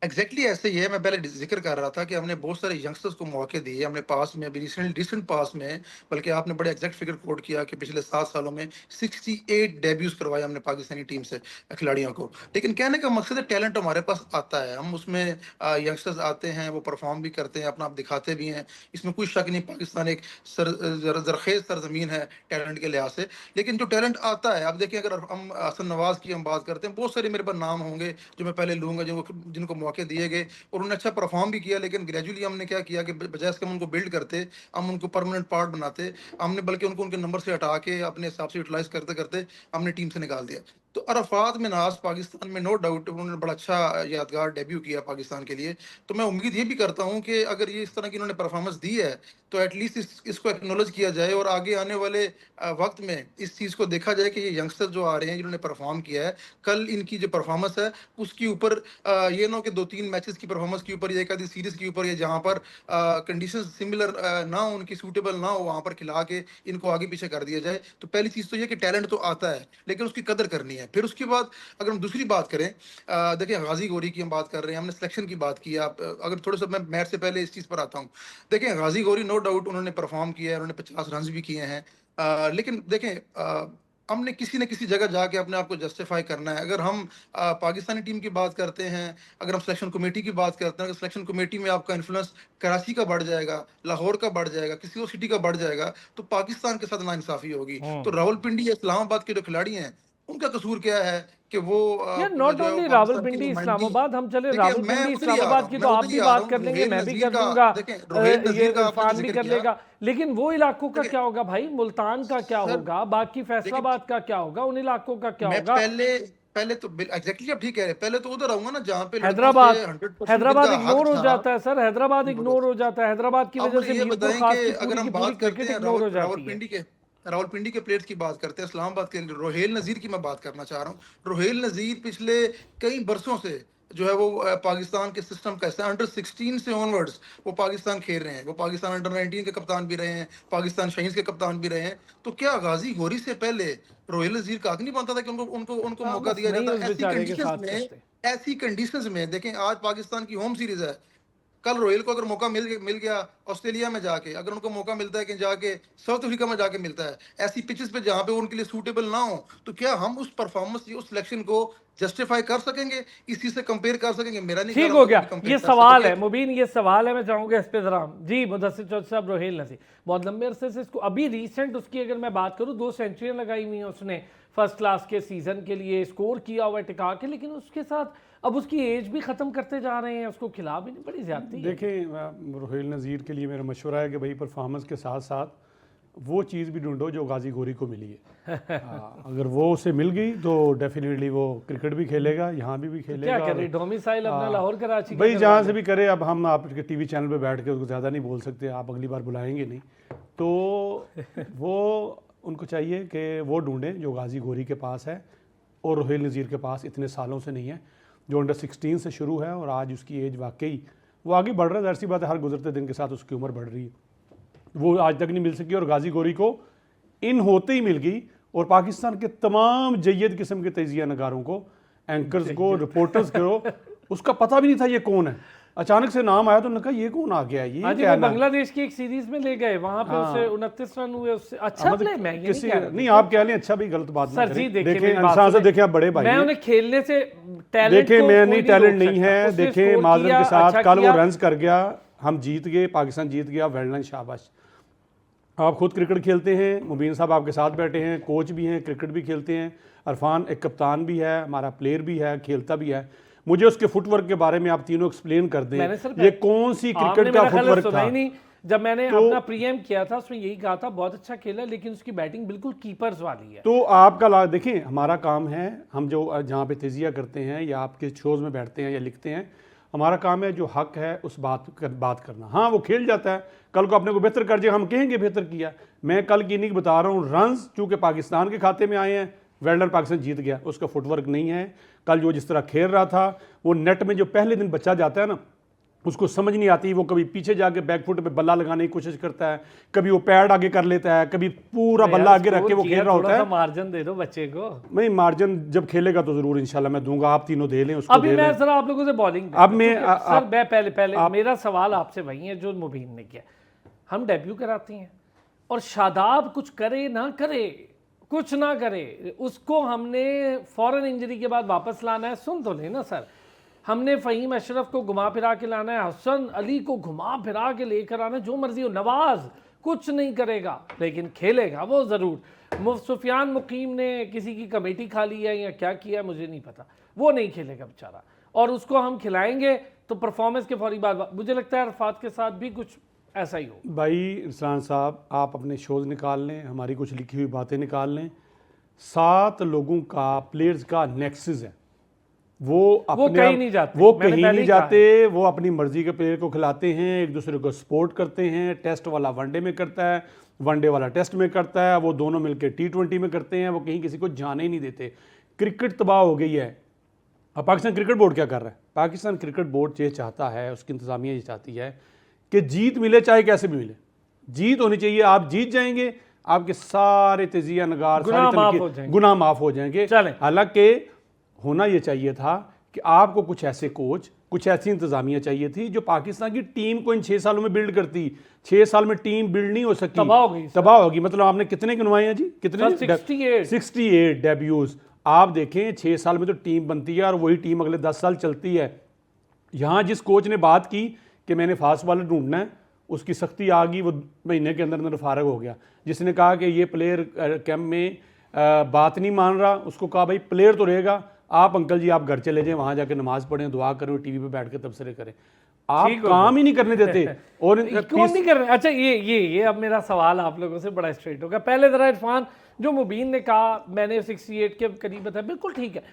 एग्जैक्टली ऐसे ही है। मैं पहले जिक्र कर रहा था कि हमने बहुत सारे यंगस्टर्स को मौके दिए। हमने पास में अभी रिसेंट पास में, बल्कि आपने बड़े एग्जैक्ट फिगर कोट किया कि पिछले 7 सालों में 68 डेब्यूज करवाए हमने पाकिस्तानी टीम से खिलाड़ियों को। लेकिन कहने का मकसद है, टैलेंट हमारे पास आता है, हम उसमें यंगस्टर्स आते हैं, वो परफॉर्म भी करते हैं, अपना आप दिखाते भी हैं। इसमें कोई शक नहीं, पाकिस्तान एक जरखेज सरजमीन है टैलेंट के लिहाज से। लेकिन जो टैलेंट आता है, आप देखिए, अगर हम हसन नवाज की हम बात करते हैं, बहुत सारे मेरे पास नाम होंगे जो मैं पहले लूंगा, जिनको मौके दिए गए और उन्होंने अच्छा परफॉर्म भी किया। लेकिन ग्रेजुअली हमने क्या किया कि बजाय इसके हम उनको बिल्ड करते, हम उनको परमानेंट पार्ट बनाते, हमने बल्कि उनको उनके नंबर से हटा के अपने हिसाब से यूटिलाइज करते करते हमने टीम से निकाल दिया। तो अरफात मिन्हाज पाकिस्तान में नो डाउट उन्होंने बड़ा अच्छा यादगार डेब्यू किया पाकिस्तान के लिए। तो मैं उम्मीद ये भी करता हूँ कि अगर ये इस तरह की इन्होंने परफॉर्मेंस दी है, तो एटलीस्ट इसको एक्नोलेज किया जाए और आगे आने वाले वक्त में इस चीज़ को देखा जाए कि ये यंगस्टर जो आ रहे हैं जिन्होंने परफॉर्म किया है, कल इनकी जो परफॉर्मेंस है उसके ऊपर ये ना हो कि 2-3 मैचेस की परफॉर्मेंस के ऊपर या एक आधी सीरीज के ऊपर, या जहां पर कंडीशंस सिमिलर ना हो, उनकी सूटेबल ना हो, वहां पर खिला के इनको आगे पीछे कर दिया जाए। तो पहली चीज तो ये कि टैलेंट तो आता है, लेकिन उसकी कदर करनी है। फिर उसके बाद अगर हम दूसरी बात करें, देखिए गाजी गोरी की हम बात कर रहे हैं, हमने सिलेक्शन की बात की। आप अगर थोड़ा सा, मैं मैच से पहले इस चीज पर आता हूँ। देखिए, गाजी गोरी नो डाउट उन्होंने परफॉर्म किया है, उन्होंने 50 रन भी किए हैं। लेकिन देखें, हमने किसी न किसी जगह जाके अपने आप को जस्टिफाई करना है। अगर हम पाकिस्तानी टीम की बात करते हैं, अगर हम सिलेक्शन कमेटी की बात करते हैं, अगर सिलेक्शन कमेटी में आपका इन्फ्लुएंस कराची का बढ़ जाएगा, लाहौर का बढ़ जाएगा, किसी और सिटी का बढ़ जाएगा, तो पाकिस्तान के साथ नाइंसाफी होगी। तो रावलपिंडी या इस्लामाबाद के जो खिलाड़ी हैं, उनका कसूर क्या है कि वो यार नॉट जो है वो ओनली पाकिस्तान की रावलपिंडी नुमाइंदगी। इस्लामाबाद, हम चले देखिए, मैं रावलपिंडी उधर ही आ रहा इस्लामाबाद हूँ, की मैं तो आप उधर ही भी आ रहा बात हूँ। कर लेंगे, रोहेल मैं भी नजीर कर का, दूंगा, देखें रोहेल ये नजीर का आपने इरफान भी जिक्र कर किया। लेगा। लेकिन वो इलाकों का देखिए क्या होगा भाई, मुल्तान का क्या सर, होगा, बाकी देखिए फैसलाबाद का क्या होगा, उन इलाकों का क्या मैं होगा। पहले पहले तो एग्जैक्टली आप ठीक कह रहे हैं। पहले तो उधर आऊंगा ना जहाँ पे लड़कों से हैदराबाद, 100% हैदराबाद जिनका हक इग्नोर हो था। जाता है सर, हैदराबाद इग्नोर हो जाता है, हैदराबाद की अब वजह मुझे से ये मीरपुर बताएं कि खास अगर हम की पूरी बात करते क्रिकेट हैं इग्नोर हो जाती है। रावलपिंडी के प्लेयर्स की बात करते हैं, इस्लामाबाद के रोहेल नजीर की मैं बात करना चाह रहा हूँ। रोहेल नजीर पिछले कई बरसों से जो है वो पाकिस्तान के सिस्टम का हिस्सा, अंडर 16 से ऑनवर्ड्स वो पाकिस्तान खेल रहे हैं। वो पाकिस्तान अंडर 19 के कप्तान भी रहे हैं, पाकिस्तान शाहीन्स के कप्तान भी रहे हैं। तो क्या गाजी गोरी से पहले रोहेल नजीर का हक नहीं बनता था कि उनको उनको उनको हाँ, मौका बस दिया नहीं जाता? उस बेचारे के साथ चलते। ऐसी कंडीशंस में देखें, आज पाकिस्तान की होम सीरीज है। कल रोहिल को अगर मौका मिल गया ऑस्ट्रेलिया में जाके, अगर उनको मौका मिलता है कि जाके साउथ अफ्रीका में जाके मिलता है, ऐसी पिचेस पे जहां पे उनके लिए सूटेबल ना हो, तो क्या हम उस परफॉर्मेंस, उस सिलेक्शन को जस्टिफाई कर सकेंगे, इसी से कंपेयर कर सकेंगे? मेरा नहीं ख्याल ठीक हम हो तो गया, कभी कंपेयर ये कर सवाल सकेंगे। है मुबीन, ये सवाल है, मैं चाहूंगा इस पे जरा जी मुदस्सिर चौधरी साहब। रोहेल नजीर बहुत लंबे अरसे से इसको, अभी रिसेंट उसकी अगर मैं बात करूं, 2 सेंचुरियां लगाई हुई हैं उसने फर्स्ट क्लास के सीजन के लिए, स्कोर किया हुआ है टिका के, लेकिन उसके साथ अब उसकी एज भी खत्म करते जा रहे हैं, उसको खिला भी नहीं, बड़ी ज्यादती है। देखें, रोहेल नज़ीर के लिए मेरा मशवरा है कि भाई परफॉर्मेंस के साथ साथ वो चीज़ भी ढूंढो जो गाजी गोरी को मिली है। अगर वो उसे मिल गई तो डेफिनेटली वो क्रिकेट भी खेलेगा, यहाँ भी खेलेगा। क्या करे, डोमिसाइल अपना लाहौर कराची भाई जहाँ से भी करे। अब हम आपके टीवी चैनल पे बैठ के उसको ज़्यादा नहीं बोल सकते, आप अगली बार बुलाएंगे नहीं, तो वो उनको चाहिए कि वो ढूंढें जो गाजी गोरी के पास है और रोहिल नज़ीर के पास इतने सालों से नहीं है, जो अंडर 16 से शुरू है और आज उसकी एज वाकई वो आगे बढ़ रहा है। ज़ाहिर सी बात है, हर गुजरते दिन के साथ उसकी उम्र बढ़ रही है, वो आज तक नहीं मिल सकी और गाजी गोरी को इन होते ही मिल गई। और पाकिस्तान के तमाम जय्यद किस्म के तजिया नगारों को, एंकर्स को, रिपोर्टर्स को उसका पता भी नहीं था ये कौन है। अचानक से नाम आया तो उन्होंने कहा ये कौन आ गया, ये क्या नाम? बांग्लादेश की एक सीरीज में ले गए, वहां पे उसे 29 रन हुए, उससे अच्छा मतलब प्ले। मैं ये किसी नहीं कह रहा, नहीं आप कह लें अच्छा भी गलत बात सर जी देखें मेरी बात इंसान से सुनें। देखें, आप बड़े भाई मैं हैं। उन्हें खेलने से टैलेंट देखें को मैं कोई नहीं रोक टैलेंट नहीं सकता। है, उसने देखें स्कोर माजरत किया, के साथ अच्छा कल वो किया। रन्स कर गया, हम जीत गए, पाकिस्तान जीत गया, वेल डन, शाबाश। आप खुद क्रिकेट खेलते हैं, मुबीन साहब आपके साथ बैठे हैं, कोच भी हैं, क्रिकेट भी खेलते हैं, इरफान एक कप्तान भी है, हमारा प्लेयर भी है, खेलता भी है। मुझे उसके फुटवर्क के बारे में आप तीनों एक्सप्लेन कर दें, ये कौन सी क्रिकेट का फुटवर्क था? नहीं, जब मैंने अपना प्रीएम किया था उसमें यही कहा था बहुत अच्छा खेला, लेकिन उसकी बैटिंग बिल्कुल कीपर्स वाली है। तो आपका देखें, हमारा काम है, हम जो जहाँ पे तजिया करते हैं या आपके शोज़ में बैठते हैं या लिखते हैं, हमारा काम है जो हक है उस बात करना। हाँ वो खेल जाता है, कल को अपने को बेहतर कर जाएगा, हम कहेंगे बेहतर किया। मैं कल की इनिंग बता रहा हूँ, रन्स चूँकि पाकिस्तान के खाते में आए हैं, वेल डन, पाकिस्तान जीत गया, उसका फुटवर्क नहीं है। कल जो जिस तरह खेल रहा था, वो नेट में जो पहले दिन बच्चा जाता है ना, उसको समझ नहीं आती, वो कभी पीछे जाके बैकफुट पे बल्ला लगाने की कोशिश करता है, कभी वो पैड आगे कर लेता है, कभी पूरा बल्ला आगे रख के वो खेल रहा होता है। मार्जिन दे दो बच्चे को। नहीं मार्जिन जब खेलेगा तो जरूर इंशाल्लाह मैं दूंगा, आप तीनों दे लें उसको। अभी मैं जरा आप लोगों से बॉलिंग, अब मैं सर मैं पहले मेरा सवाल आपसे वही है जो मुबीन ने किया। हम डेब्यू कराते हैं और शादाब कुछ करे ना करे, कुछ ना करे, उसको हमने फौरन इंजरी के बाद वापस लाना है। सुन तो लेना सर, हमने फ़हीम अशरफ को घुमा फिरा के लाना है, हसन अली को घुमा फिरा के लेकर आना है, जो मर्जी हो। नवाज कुछ नहीं करेगा लेकिन खेलेगा वो ज़रूर। सुफियान मुकीम ने किसी की कमेटी खा ली है या क्या किया मुझे नहीं पता, वो नहीं खेलेगा बेचारा, और उसको हम खिलाएंगे तो परफॉर्मेंस के फौरी बाद मुझे लगता है अरफात के साथ भी कुछ ऐसा ही हो। भाई इरफान साहब, आप अपने शोज़ निकाल लें, हमारी कुछ लिखी हुई बातें निकाल लें। 7 लोगों का, प्लेयर्स का नेक्सस है, वो कहीं नहीं जाते, वो कहीं नहीं जाते, वो अपनी मर्जी के प्लेयर को खिलाते हैं, एक दूसरे को सपोर्ट करते हैं। टेस्ट वाला वनडे में करता है, वनडे वाला टेस्ट में करता है, वो दोनों मिलकर T20 में करते हैं, वो कहीं किसी को जाने ही नहीं देते। क्रिकेट तबाह हो गई है। अब पाकिस्तान क्रिकेट बोर्ड क्या कर रहा है? पाकिस्तान क्रिकेट बोर्ड ये चाहता है, उसकी इंतजामिया ये चाहती है कि जीत मिले चाहे कैसे भी मिले, जीत होनी चाहिए। आप जीत जाएंगे, आपके सारे तजिया नगार, गुनाह माफ हो जाएंगे। हालांकि होना ये चाहिए था कि आपको कुछ ऐसे कोच, कुछ ऐसी इंतजामिया चाहिए थी जो पाकिस्तान की टीम को इन 6 सालों में बिल्ड करती। 6 साल में टीम बिल्ड नहीं हो सकती, तबाह होगी। मतलब आपने कितने गिनवाए हैं जी? कितने? 68 डेब्यूज। आप देखें 6 साल में तो टीम बनती है और वही टीम अगले 10 साल चलती है। यहाँ जिस कोच ने बात की कि मैंने फास्ट बॉलर ढूंढना है, उसकी सख्ती आ गई, वो महीने के अंदर अंदर फारग हो गया। जिसने कहा कि ये प्लेयर कैंप में बात नहीं मान रहा, उसको कहा भाई प्लेयर तो रहेगा, आप अंकल जी आप घर चले जाएं, वहां जाके नमाज पढ़ें, दुआ करें, टीवी पे बैठ के तबसरे करें। आप काम ही नहीं करने देते। और क्यों नहीं कर रहे? अच्छा ये अब मेरा सवाल आप लोगों से बड़ा स्ट्रेट होगा। पहले जरा इरफान, जो मुबीन ने कहा मैंने 68 के करीब बताया, बिल्कुल ठीक है।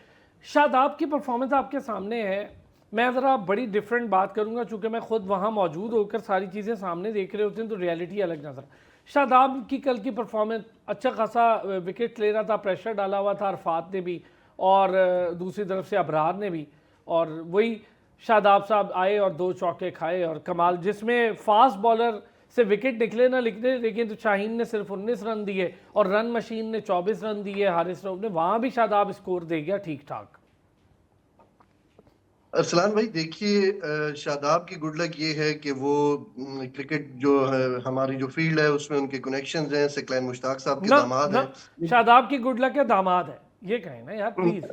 शादाब की परफॉर्मेंस आपके सामने है। मैं ज़रा बड़ी डिफरेंट बात करूंगा, चूंकि मैं खुद वहाँ मौजूद होकर सारी चीज़ें सामने देख रहे होते हैं तो रियलिटी अलग नजर। शादाब की कल की परफॉर्मेंस, अच्छा खासा विकेट ले रहा था, प्रेशर डाला हुआ था अरफात ने भी और दूसरी तरफ से अबरार ने भी, और वही शादाब साहब आए और 2 चौके खाए और कमाल, जिसमें फास्ट बॉलर से विकेट निकले ना निकले, लेकिन तो शाहीन ने सिर्फ 19 रन दिए और रन मशीन ने 24 रन दिए, हारिस रऊफ ने, वहाँ भी शादाब स्कोर दे गया ठीक ठाक। अरसलान भाई देखिए, शादाब की गुड लक ये है कि वो क्रिकेट जो है, हमारी जो फील्ड है उसमें उनके कनेक्शंस हैं, सकलैन मुश्ताक साहब के दामाद हैं। शादाब की गुड लक है दामाद है, ये कहें ना यार प्लीज।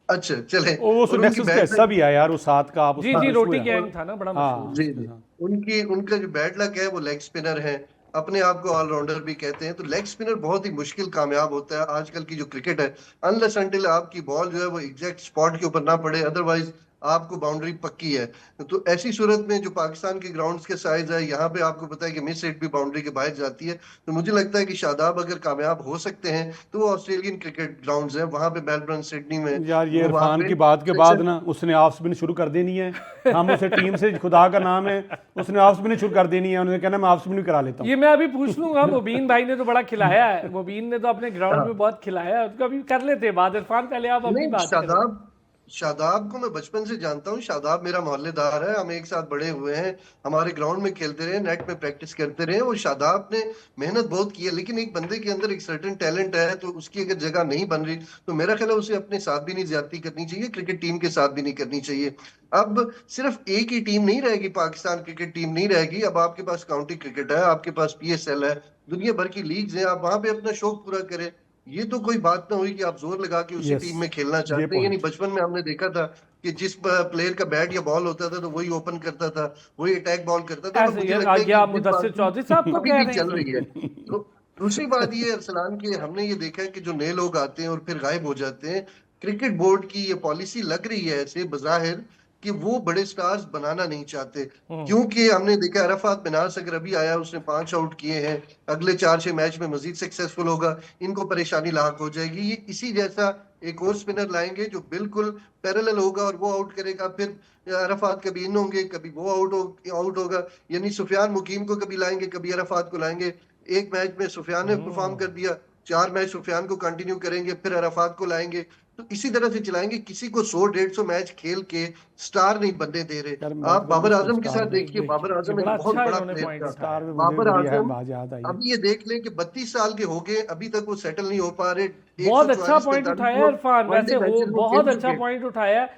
अच्छा चले, वो नेक्सस का हिस्सा भी है यार, वो साथ का आप जी रोटी गैंग था ना बड़ा मशहूर। जी उनका जो बैड लक है वो लेग स्पिनर है, अपने आप को ऑलराउंडर भी कहते हैं, तो लेग स्पिनर बहुत ही मुश्किल कामयाब होता है। आजकल की जो क्रिकेट है, अनलेस अनटिल आपकी बॉल जो है वो एग्जैक्ट स्पॉट के ऊपर ना पड़े, अदरवाइज आपको बाउंड्री पक्की है। तो ऐसी सूरत में जो पाकिस्तान के ग्राउंड्स के साइज है, यहाँ पे आपको पता है कि मिस हिट भी बाउंड्री के बाहर जाती है। तो मुझे लगता है कि शादाब अगर कामयाब हो सकते हैं तो वो ऑस्ट्रेलियन क्रिकेट ग्राउंड्स हैं, वहां पे मेलबर्न, सिडनी में, यार ये वो वहाँ इरफान पे की बात के बाद ना उसने ऑफ स्पिन शुरू कर देनी है। हम उसे टीम से, खुदा का नाम है, उसने ऑफ स्पिन शुरू कर देनी है। उन्होंने कहना मैं ऑफ स्पिन भी करा लेता हूँ। ये मैं अभी पूछ लूंगा, मुबीन भाई ने तो बड़ा खिलाया है, मुबीन ने तो अपने ग्राउंड में बहुत खिलाया है, उसको अभी कर लेते हैं बात। इरफान पहले आप अपनी नहीं, बात करें। शादाब को मैं बचपन से जानता हूँ। शादाब मेरा मोहल्लेदार है, हम एक साथ बड़े हुए हैं, हमारे ग्राउंड में खेलते रहे, नेट में प्रैक्टिस करते रहे। और शादाब ने मेहनत बहुत की है, लेकिन एक बंदे के अंदर एक सर्टेन टैलेंट है, तो उसकी अगर जगह नहीं बन रही तो मेरा ख्याल है उसे अपने साथ भी नहीं ज्यादती करनी चाहिए, क्रिकेट टीम के साथ भी नहीं करनी चाहिए। अब सिर्फ एक ही टीम नहीं रहेगी, पाकिस्तान क्रिकेट टीम नहीं रहेगी। अब आपके पास काउंटी क्रिकेट है, आपके पास PSL है, दुनिया भर की लीग्स हैं, आप वहां पे अपना शौक पूरा करें। ये तो कोई बात ना हुई कि आप जोर लगा के उसी यस, टीम में खेलना ये चाहते हैं। यानी पॉइंट। बचपन में हमने देखा था कि जिस प्लेयर का बैट या बॉल होता था तो वही ओपन करता था, वही अटैक बॉल करता था। तो ऐसे मुझे ये लगता है आगे कि आप ये मुदस्सिर बात चौधरी साहब को अभी कह भी रहे चल हैं। रही है। तो दूसरी बात ये है अरसलान की, हमने ये देखा है कि जो नए लोग आते हैं और फिर गायब हो जाते हैं। क्रिकेट बोर्ड की ये पॉलिसी लग रही है ऐसे बजाहिर कि वो बड़े स्टार्स बनाना नहीं चाहते, क्योंकि हमने देखा अरफात मिनास अगर अभी आया, उसने 5 आउट किए हैं, अगले 4-6 मैच में मजीद सक्सेसफुल होगा, इनको परेशानी लाक हो जाएगी। ये इसी जैसा एक और स्पिनर लाएंगे जो बिल्कुल पैरेलल होगा और वो आउट करेगा, फिर अरफात कभी इन होंगे, कभी वो आउट होगा। यानी सुफियान मुकीम को कभी लाएंगे, कभी अरफात को लाएंगे। एक मैच में सुफियान ने परफॉर्म कर दिया, 4 मैच सुफियान को कंटिन्यू करेंगे, फिर अरफात को लाएंगे। तो इसी तरह से चलाएंगे, किसी को 100-150 मैच खेल के स्टार नहीं बनने दे रहे। यार मैं आप तो बाबर उसको आजम के साथ स्टार देखिए, बाबर ये आजम बड़ा एक बहुत अच्छा बड़ा इन्होंने प्लेयर पॉइंट था। उठाया। स्टार में मुझे बाबर बढ़िया आजम, बात याद आई है। अभी ये देख लें कि 32 साल के हो गए, अभी तक वो सेटल नहीं हो पा रहे। बहुत अच्छा 144 पॉइंट 45 उठाया है वो इरफान, वनडे वैसे हो मैचेस वो बहुत खेल अच्छा चुके। पॉइंट उठाया है।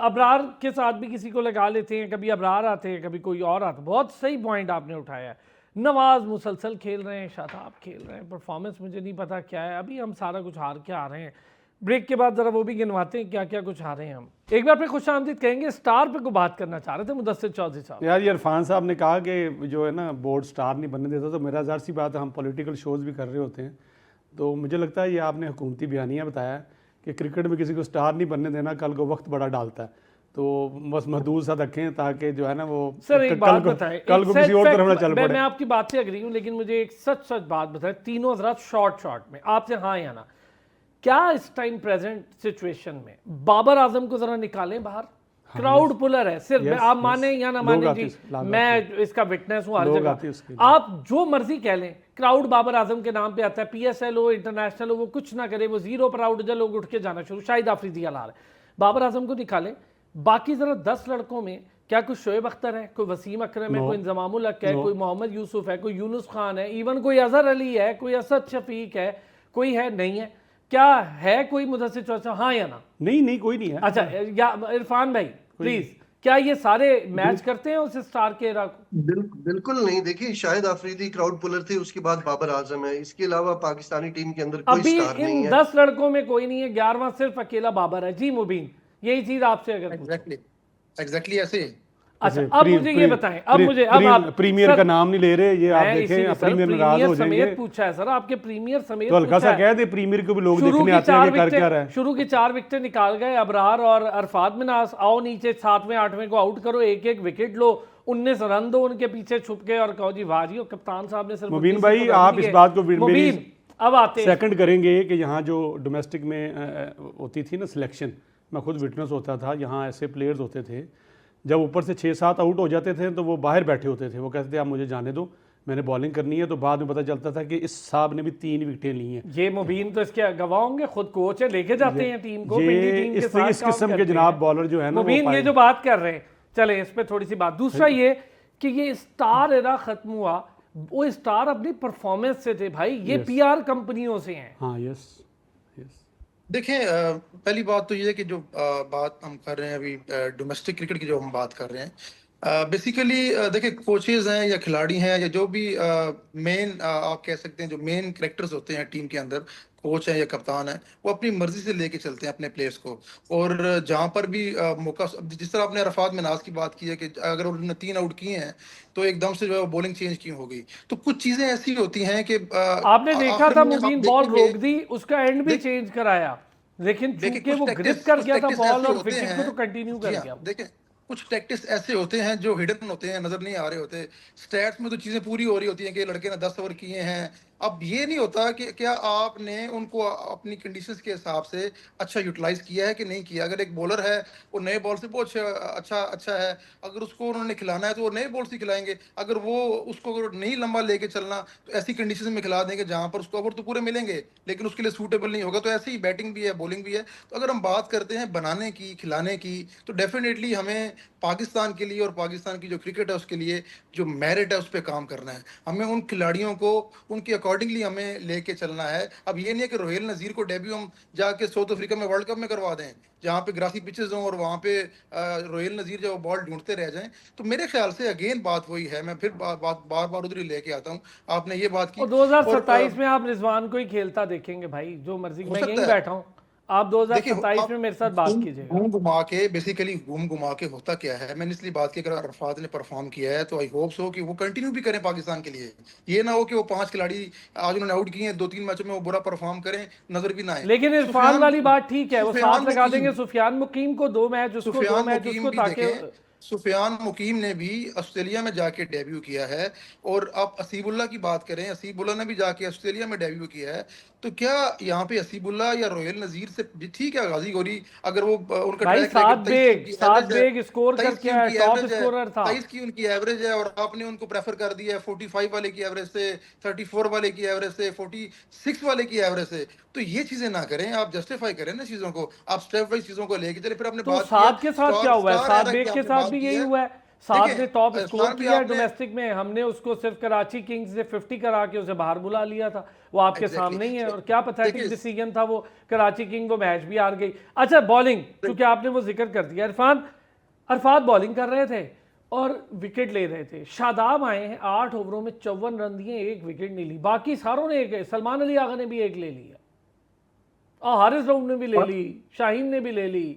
अबरार के साथ भी किसी को लगा लेते हैं, कभी अबरार आते हैं, कभी कोई और आता है। बहुत सही पॉइंट आपने उठाया है। नवाज मुसलसल खेल रहे हैं, शादाब खेल रहे हैं, परफॉर्मेंस मुझे नहीं पता क्या है, अभी हम सारा कुछ हार के आ रहे हैं। ब्रेक के बाद जरा वो भी गिनवाते हैं क्या क्या कुछ हारे हैं हम। एक बार फिर खुश आमदीद कहेंगे, स्टार पे को बात करना चाह रहे थे मुदस्सिर चौधरी साहब। यार ये इरफान साहब ने कहा कि जो है ना बोर्ड स्टार नहीं बनने देता, तो मेरा ज़ाहिर सी बात है, हम पॉलिटिकल शोज़ भी कर रहे होते हैं, तो मुझे लगता है ये आपने हुकूमती बयानिया बताया है कि क्रिकेट में किसी को स्टार नहीं बनने देना, कल को वक्त बड़ा डालता है। तो बस महदूद सा रखें ताकि जो है ना वो सर एक बात बताएं, कल को किसी और तरफ ना चल पड़े। मैं आपकी बात से अग्री हूं, लेकिन मुझे एक सच बात बताएं, तीनों हजरात शॉर्ट में आपसे हाँ या ना, क्या इस टाइम प्रेजेंट सिचुएशन में बाबर आजम को जरा निकालें बाहर? क्राउड पुलर है सिर्फ, आप माने या ना माने जी, मैं इसका विटनेस हूं हर जगह। आप जो मर्जी कह लें, क्राउड बाबर आजम के नाम पे आता है। PSL हो, इंटरनेशनल हो, वो कुछ ना करे, वो 0 पर आउट जब लोग उठ के जाना शुरू। शाहिद आफरीदी हाल, बाबर आजम को निकालें, बाकी जरा 10 लड़कों में क्या कोई शोएब अख्तर है, कोई वसीम अकरम है, कोई इंजमामुल हक है, कोई मोहम्मद यूसुफ है, कोई यूनुस खान है, इवन कोई अजहर अली है, कोई असद शफीक है, कोई है? नहीं है। क्या है कोई मुदस्सिर चौधरी साहब, हाँ या ना? नहीं कोई नहीं है। अच्छा या इरफान भाई प्लीज, क्या ये सारे मैच करते हैं उस स्टार के एरा को? बिल्कुल नहीं। देखिए शाहिद आफरीदी क्राउड पुलर थे, उसके बाद बाबर आजम है, इसके अलावा पाकिस्तानी टीम के अंदर कोई अभी स्टार नहीं इन है। 10 लड़कों में कोई नहीं है, 11वां सिर्फ अकेला बाबर है। जी मुबीन, यही चीज आपसे अगर एग्जैक्टली ऐसे ही। अच्छा अब मुझे ये बताएं, अब मुझे अब आप प्रीमियर का नाम नहीं ले रहे, ये आप देखें प्रीमियर नाराज हो जाएंगे। पूछा है सर आपके, प्रीमियर समेत तो हल्का सा कह दे प्रीमियर को भी लोग देखने आते हैं कि कर क्या रहा है। शुरू की 4 विकेटें निकाल गए अबरार और अरफात मिनास, आओ नीचे 7वें 8वें को आउट करो, एक विकेट लो, 19 रन दो उनके पीछे छुप के, और कहो जी वाह जी, कप्तान साहब ने सिर्फ। मुबीन भाई आप इस बात को मेरी अब आते सेकंड करेंगे कि यहाँ जो डोमेस्टिक में होती थी ना सिलेक्शन, मैं खुद विटनेस होता था, यहाँ ऐसे प्लेयर्स होते थे जब ऊपर से 6-7 आउट हो जाते थे तो वो बाहर बैठे होते थे, वो कहते थे आप मुझे जाने दो, मैंने बॉलिंग करनी है। तो बाद में पता चलता था कि इस साहब ने भी 3 विकेटें ली हैं। ये मुबीन तो इसके गवाह होंगे, खुद कोच है, लेके जाते हैं टीम को, पिंडी टीम के साथ इस किस्म के जनाब बॉलर जो है ना, मुबीन ये जो बात कर रहे हैं, चले इस पे थोड़ी सी बात। दूसरा ये कि ये स्टार एरा खत्म हुआ, वो स्टार अपनी परफॉर्मेंस से थे भाई, ये PR कंपनियों से हैं। हाँ यस। देखें पहली बात तो ये है कि जो बात हम कर रहे हैं अभी डोमेस्टिक क्रिकेट की, जो हम बात कर रहे हैं बेसिकली देखिए कोचेज हैं या खिलाड़ी हैं या जो भी मेन आप कह सकते हैं जो मेन कैरेक्टर्स होते हैं टीम के अंदर, कोच है या कप्तान है, वो अपनी मर्जी से लेके चलते हैं अपने प्लेयर्स को। और जहां पर भी मौका, जिस तरह आपने रफात मिनास की बात की है कि अगर उन्होंने 3 आउट किए हैं तो एकदम से जो है वो बॉलिंग चेंज क्यों हो गई, तो कुछ चीजें ऐसी होती हैं कि आपने देखा था मुबीन बॉल रोक दी, उसका एंड भी चेंज कराया, लेकिन देखिए चूंकि वो कुछ ग्रिप टैक्टिस कर कुछ गया था टैक्टिस बॉल ऐसे और होते विकेट को तो हैं। कंटिन्यू जी कर हाँ, गया वो। देखिए कुछ टैक्टिस ऐसे होते हैं जो हिडन होते हैं, नजर नहीं आ रहे होते। स्टैट्स में तो चीजें पूरी हो रही होती हैं कि लड़के ने 10 ओवर किए हैं। अब ये नहीं होता कि क्या आपने उनको अपनी कंडीशंस के हिसाब से अच्छा यूटिलाइज किया है कि नहीं किया। अगर एक बॉलर है वो नए बॉल से बहुत अच्छा अच्छा है, अगर उसको उन्होंने खिलाना है तो वो नए बॉल से खिलाएंगे। अगर वो उसको अगर नहीं लंबा लेके चलना तो ऐसी कंडीशन में खिला देंगे जहां पर उसको ओवर तो पूरे मिलेंगे लेकिन उसके लिए सूटेबल नहीं होगा। तो ऐसे ही बैटिंग भी है, बॉलिंग भी है। तो अगर हम बात करते हैं बनाने की, खिलाने की, तो डेफिनेटली हमें पाकिस्तान के लिए और पाकिस्तान की जो क्रिकेट है उसके लिए जो मेरिट है उस पर काम करना है। हमें उन खिलाड़ियों को उनके अकॉर्डिंगली हमें लेके चलना है। अब ये नहीं है कि रोहेल नज़ीर को डेब्यू हम जाके साउथ अफ्रीका में वर्ल्ड कप में करवा दें जहाँ पे ग्रासी पिचेस हों और वहाँ पे रोहेल नज़ीर जो बॉल ढूंढते रह जाएं। तो मेरे ख्याल से अगेन बात वही है, मैं फिर बार बार उधर ही लेके आता हूँ। आपने ये बात की और और 2027 में आप रिजवान को ही खेलता देखेंगे भाई, जो मर्जी, हो मैं यहीं सकता है। बैठा हूं। आप देखिए 2027 आप में मेरे साथ बात कीजिएगा। घूम घुमा के बेसिकली घूम घुमा के होता क्या है, मैंने इसलिए बात की अगर अरफात ने परफॉर्म किया है तो आई होप सो कि वो कंटिन्यू भी करें पाकिस्तान के लिए। ये ना हो कि वो 5 खिलाड़ी आज उन्होंने आउट किए हैं 2-3 मैचों में वो बुरा परफॉर्म करें, नजर भी ना आए। लेकिन इरफान सुफियान वाली बात ठीक है, वो सुफियान साथ लगा देंगे मुकीम सुफियान मुकीम को, 2 मैच उसको, दो सुफियान मैच मुकीम उसको, भी ताकि देखें, सुफियान मुकीम ने भी ऑस्ट्रेलिया में जाके डेब्यू किया है। और आप असीबुल्ला की बात करें, असीबुल्ला ने भी जाके ऑस्ट्रेलिया में डेब्यू किया है। तो क्या यहाँ पे असीबुल्ला या रोहेल नजीर से भी ठीक है गाजी गौरी, अगर वो उनका भाई ट्रैक रेकॉर्ड 23 की उनकी सात एवरेज है, बेग स्कोर 23 करके की आया, उनकी टॉप एवरेज है, स्कोरर था। 23 की उनकी एवरेज है और आपने उनको प्रेफर कर दिया है 45 वाले की एवरेज से, 34 वाले की एवरेज से, 46 वाले की एवरेज से। तो ये चीजें ना करें, आप जस्टिफाई करें ना चीजों को, आप स्टेप वाइज चीजों को लेके चले। फिर आपने तो बात की है सात के साथ क्या स्टार हुआ है, स्टार सात एरा की बेग के आपने साथ बात भी की यही है। हुआ है। सात देखें ने टॉप स्कोर इरफान भी किया है आपने डोमेस्टिक में, हमने उसको सिर्फ कराची किंग्स से 50 करा के उसे बाहर बुला लिया था। वो आपके एग्जैक्टली सामने ही है, exactly. और क्या पथेटिक देखिए डिसीजन था वो। कराची किंग वो मैच भी हार गई। अच्छा, बॉलिंग, चूंकि आपने वो जिक्र कर दिया, इरफान अरफात बॉलिंग कर रहे थे और विकेट ले रहे थे। शादाब आए हैं, 8 ओवरों में 54 रन दिए, एक विकेट नहीं ली। बाकी सारों ने एक, सलमान अली आगा ने भी एक ले लिया, और हारिस राउंड ने भी ले ली, शाहीन ने भी ले ली।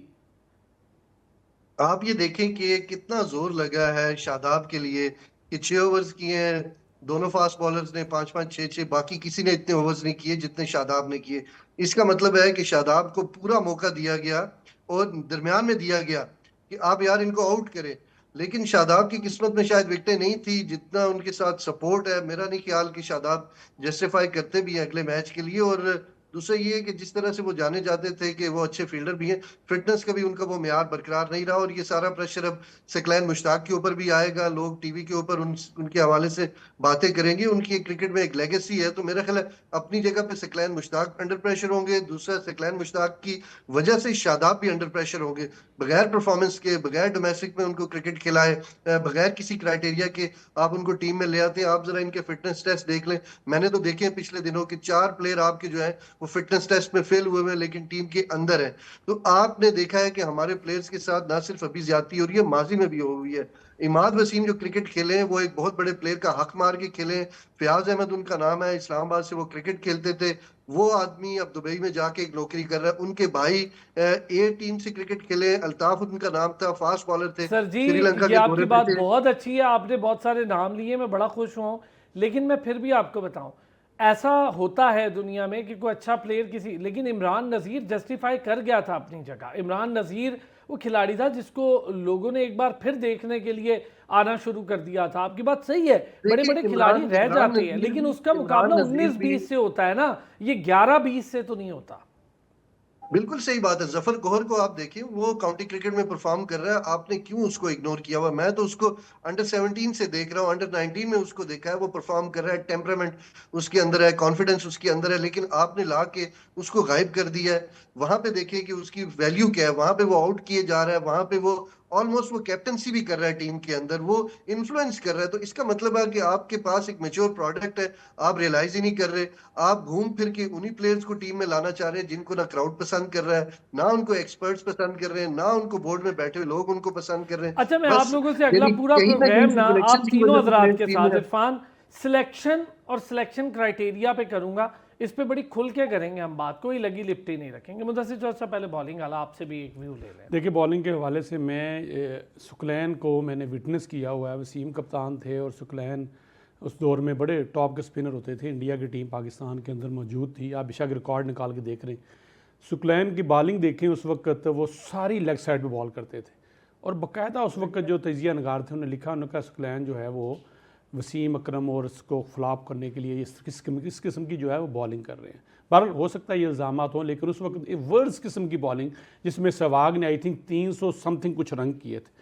आप ये देखें कि कितना जोर लगा है शादाब के लिए कि 6 ओवर्स किए हैं। दोनों फास्ट बॉलर्स ने 5-5 6-6, बाकी किसी ने इतने ओवर्स नहीं किए जितने शादाब ने किए। इसका मतलब है कि शादाब को पूरा मौका दिया गया और दरमियान में दिया गया कि आप यार इनको आउट करें। लेकिन शादाब की किस्मत में शायद विकेटें नहीं थी, जितना उनके साथ सपोर्ट है मेरा नहीं ख्याल कि शादाब जस्टिफाई करते भी हैं अगले मैच के लिए। और दूसरा ये है कि जिस तरह से वो जाने जाते थे कि वो अच्छे फील्डर भी हैं, फिटनेस का भी उनका वो म्यार बरकरार नहीं रहा। और ये सारा प्रेशर अब सकलैन मुश्ताक के ऊपर भी आएगा। लोग टीवी के ऊपर उनके हवाले से बातें करेंगे। उनकी क्रिकेट में एक लेगेसी है। तो मेरा ख्याल है अपनी जगह पे सकलैन मुश्ताक अंडर प्रेशर होंगे। दूसरा, सकलैन मुश्ताक की वजह से शादाब भी अंडर प्रेशर होंगे। बगैर परफॉर्मेंस के, बगैर डोमेस्टिक में उनको क्रिकेट खिलाए, बगैर किसी क्राइटेरिया के आप उनको टीम में ले आते हैं। आप जरा इनके फिटनेस टेस्ट देख लें, मैंने तो देखे हैं पिछले दिनों के 4 प्लेयर आपके जो है वो फिटनेस टेस्ट में फेल हुए हैं लेकिन टीम के अंदर है। तो आपने देखा है कि हमारे प्लेयर्स के साथ ना सिर्फ अभी ज्यादती हो रही है, माजी में भी हो हुई है। इमाद वसीम जो क्रिकेट खेले हैं वो एक बहुत बड़े प्लेयर का हक मार के खेले हैं। फयाज अहमद उनका नाम है, इस्लामाबाद से वो क्रिकेट खेलते थे। वो आदमी अब दुबई में जाके एक नौकरी कर रहा है। उनके भाई ए टीम से क्रिकेट खेले, अल्ताफ उनका नाम था, फास्ट बॉलर थे, सर जी, श्रीलंका ये के आपकी दौरे पे बात थे। बहुत अच्छी है, आपने बहुत सारे नाम लिए, मैं बड़ा खुश हुआ हूँ। लेकिन मैं फिर भी आपको बताऊं, ऐसा होता है दुनिया में कि कोई अच्छा प्लेयर किसी, लेकिन इमरान नज़ीर जस्टिफाई कर गया था अपनी जगह। इमरान नज़ीर वो खिलाड़ी था जिसको लोगों ने एक बार फिर देखने के लिए आना शुरू कर दिया था। आपकी बात सही है, बड़े देखिए बड़े खिलाड़ी रह इमरान जाते हैं, नजीर लेकिन भी, उसका मुकाबला इमरान नजीर भी 19-20 से होता है ना, ये 11-20 से तो नहीं होता। बिल्कुल सही बात है। जफर कोहर को आप देखिए, वो काउंटी क्रिकेट में परफॉर्म कर रहा है, आपने क्यों उसको इग्नोर किया हुआ? मैं तो उसको अंडर 17 से देख रहा हूँ, अंडर 19 में उसको देखा है, वो परफॉर्म कर रहा है, टेम्परामेंट उसके अंदर है, कॉन्फिडेंस उसके अंदर है। लेकिन आपने ला के उसको गायब कर दिया है। वहां पे देखिए कि उसकी वैल्यू क्या है। वहां पे वो आउट किए जा रहा है, वहां पे वो ऑलमोस्ट वो कैप्टनसी भी कर रहा है टीम के अंदर, वो इन्फ्लुएंस कर रहा है। तो इसका मतलब है कि आपके पास एक मेच्योर प्रोडक्ट है, आप रियलाइज ही नहीं कर रहे। आप घूम फिर के उन्हीं प्लेयर्स को टीम में लाना चाह रहे हैं जिनको ना क्राउड पसंद कर रहा है, ना उनको एक्सपर्ट्स पसंद कर रहे हैं, ना उनको बोर्ड में बैठे हुए लोग उनको पसंद कर रहे हैं। अच्छा, मैं आप बस लोगों से अगला यानी पूरा कहीं ना कहीं प्रोग्राम ना आप सिलेक्शन की तीनों वजह से हजरात प्लेयर के टीम साथ, में। इरफान, सिलेक्शन और सिलेक्शन क्राइटेरिया पे करूंगा। इस पे बड़ी खुल के करेंगे हम बात, कोई लगी लिपटी नहीं रखेंगे। मुदस्सिर चौधरी साहब, पहले बॉलिंग वाला आपसे भी एक व्यू ले लें। देखिए बॉलिंग के हवाले से मैं सुकलैन को मैंने विटनेस किया हुआ है। वसीम कप्तान थे और सुकलैन उस दौर में बड़े टॉप के स्पिनर होते थे। इंडिया की टीम पाकिस्तान के अंदर मौजूद थी, आप बेशक रिकॉर्ड निकाल के देख रहे हैं। सुकलैन की बॉलिंग देखें उस वक्त वो सारी लेग साइड पे बॉल करते थे और बाकायदा उस वक्त जो तजिया नगार थे उन्होंने लिखा, उन्होंने कहा सुकलैन जो है वो वसीम अकरम और इसको फ्लॉप करने के लिए इस किस्म की जो है वो बॉलिंग कर रहे हैं। बहरहाल हो सकता है ये इल्ज़ाम हों, लेकिन उस वक्त वर्स्ट किस्म की बॉलिंग जिसमें सहवाग ने आई थिंक 300 समथिंग कुछ रन किए थे।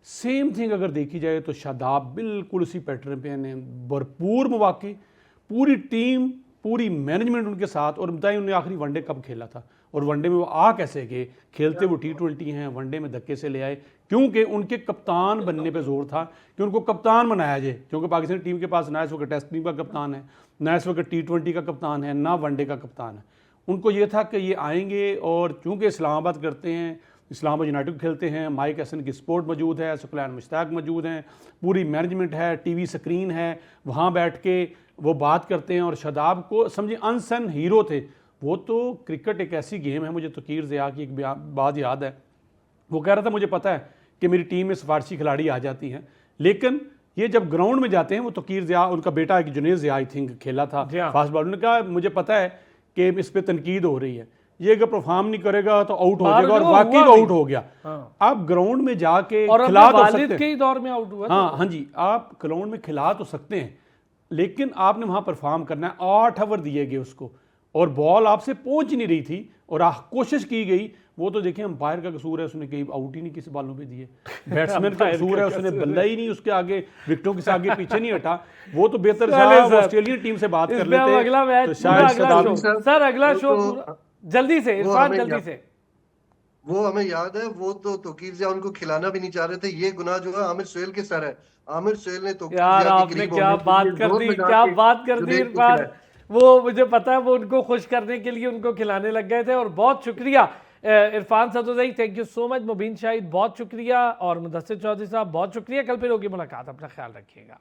सेम थिंग अगर देखी जाए तो शादाब बिल्कुल उसी पैटर्न पे ने भरपूर मौके, पूरी टीम पूरी मैनेजमेंट उनके साथ, और बताइए उन्होंने आखिरी वनडे कब खेला था और वनडे में वो आ कैसे गए, खेलते वो T20 हैं, वनडे में धक्के से ले आए क्योंकि उनके कप्तान बनने पे जोर था कि उनको कप्तान बनाया जाए, क्योंकि पाकिस्तान टीम के पास ना इस वक्त टेस्ट टीम का कप्तान है, ना इस वक्त T20 का कप्तान है, ना वनडे का कप्तान है। उनको ये था कि ये आएंगे और चूँकि इस्लामाबाद करते हैं, इस्लामाबाद यूनाइटेड खेलते हैं, माइक हसन की सपोर्ट मौजूद है, सुकलैन मुश्ताक मौजूद हैं, पूरी मैनेजमेंट है, टीवी स्क्रीन है, वहाँ बैठ के वो बात करते हैं। और शादाब को समझिए अनसन हीरो थे वो। तो क्रिकेट एक ऐसी गेम है, मुझे तकीर ज़िया की एक बात याद है, वो कह रहा था मुझे पता है कि मेरी टीम में सिफारशी खिलाड़ी आ जाती हैं, लेकिन ये जब ग्राउंड में जाते हैं, वो तकीर ज़िया उनका बेटा एक जुनेद ज़िया आई थिंक खेला था फास्ट बॉलर, उन्होंने कहा मुझे पता है कि इस पर तनकीद हो रही है, ये अगर परफॉर्म नहीं करेगा तो आउट हो जाएगा, और वाकई वो आउट हो गया। आप ग्राउंड में जाके खिला तो सकते हैं, दौर में आउट हुआ। हाँ जी, आप ग्राउंड में खिला तो सकते हैं, लेकिन आपने वहां परफॉर्म करना है। 8 ओवर दिए गए उसको और बॉल आपसे पहुंच नहीं रही थी और कोशिश की गई। वो तो देखिए अंपायर का कसूर है, उसने कहीं आउट ही नहीं किसी बॉलों पे दिए। बैट्समैन का कसूर है, उसने बल्ला ही नहीं उसके आगे विकेटों के आगे पीछे नहीं हटा। वो तो बेहतर था ऑस्ट्रेलियन टीम से बात कर लेते। अगला मैच तो शायद सर अगला शो जल्दी से इरफान जल्दी से। वो हमें याद है, वो तो तौकीर ज़िया उनको खिलाना भी नहीं चाह रहे थे। ये गुनाह जो है आमिर सुहेल के सर है। आमिर सुहेल ने तौकीर यार ज़िया के आपने करीब क्या होने के बात लिए कर जोर दी, लगा क्या के बात कर दी जुनैद को इरफान। खिलाया। वो मुझे पता है वो उनको खुश करने के लिए उनको खिलाने लग गए थे। और बहुत शुक्रिया Irfan Sadozai, thank you so much. Mubeen Shahid बहुत शुक्रिया, और मुदस्सिर चौधरी साहब बहुत शुक्रिया। कल फिर होगी मुलाकात, अपना ख्याल रखिएगा।